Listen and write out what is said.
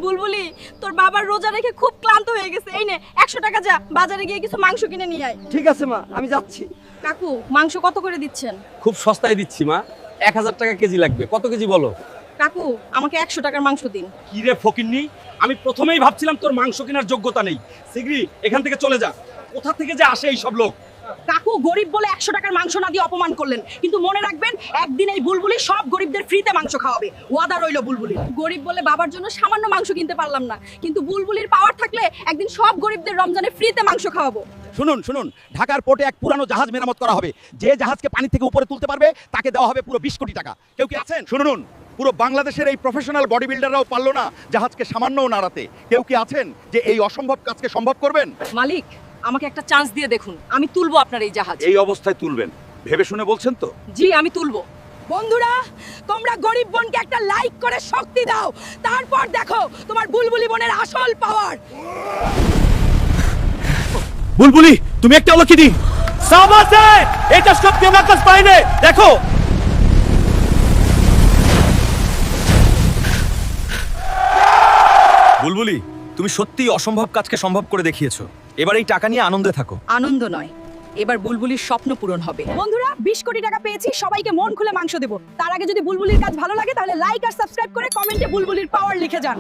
বুলবুলি, তোর বাবার রোজা রেখে খুব ক্লান্ত হয়ে গেছে, এই নে 100 টাকা, যা বাজারে গিয়ে কিছু মাংস কিনে নিয়ে আয়। ঠিক আছে মা, আমি যাচ্ছি। কাকু, মাংস কত করে দিচ্ছেন? খুব সস্তায় দিচ্ছি মা, 1000 টাকা কেজি লাগবে। কত কেজি বলো? কাকু, আমাকে 100 টাকার মাংস দিন। কি রে ফকিন্নি, আমি প্রথমেই ভাবছিলাম তোর মাংস কেনার যোগ্যতা নেই। শিগগিরই এখান থেকে চলে যা। কোথা থেকে যে আসে এই সব লোক। কাকু, গরিব বলে 100 টাকার মাংস না দিয়ে অপমান করলেন, কিন্তু মনে রাখবেন একদিন এই বুলবুলি সব গরিবদের ফ্রিতে মাংস খাওয়াবে। ওয়াদা রইল বুলবুলি। গরিব বলে বাবার জন্য সামান্য মাংস কিনতে পারলাম না, কিন্তু বুলবুলির পাওয়ার থাকলে একদিন সব গরিবদের রমজানে ফ্রিতে মাংস খাওয়াবো। শুনুন শুনুন, ঢাকার পোর্টে এক পুরানো জাহাজ মেরামত করা হবে। যে জাহাজকে পানি থেকে উপরে তুলতে পারবে তাকে দেওয়া হবে পুরো 20 কোটি টাকা। কেউ কি আছেন? শুনুন, পুরো বাংলাদেশের এই প্রফেশনাল বডি বিল্ডাররাও পারলো না জাহাজকে সামান্যও নাড়াতে। কেউ কি আছেন যে এই অসম্ভব কাজকে সম্ভব করবেন? মালিক, আমাকে একটা চান্স দিয়ে দেখুন, আমি তুলবো আপনার এই জাহাজ। এই অবস্থায় তুলবেন ভেবে শুনে বলছেন তো? জি, আমি তুলবো। বন্ধুরা, তোমরা গরিব বোনকে একটা লাইক করে শক্তি দাও, তারপর দেখো তোমার বুলবুলি বোনের আসল পাওয়ার। বুলবুলি, তুমি একটা অলক্ষিতি। সাবাসে, এটা সব কেমাকাস পাইনে দেখো। বুলবুলি, তুমি সত্যিই অসম্ভব কাজকে সম্ভব করে দেখিয়েছো। এবার এই টাকা নিয়ে আনন্দে থাকো। আনন্দ নয়, এবার বুলবুলির স্বপ্ন পূরণ হবে। বন্ধুরা, 20 কোটি টাকা পেয়েছি, সবাইকে মন খুলে মাংস দেব। তার আগে যদি বুলবুলির কাজ ভালো লাগে তাহলে লাইক আর সাবস্ক্রাইব করে কমেন্টে বুলবুলির পাওয়ার লিখে যান।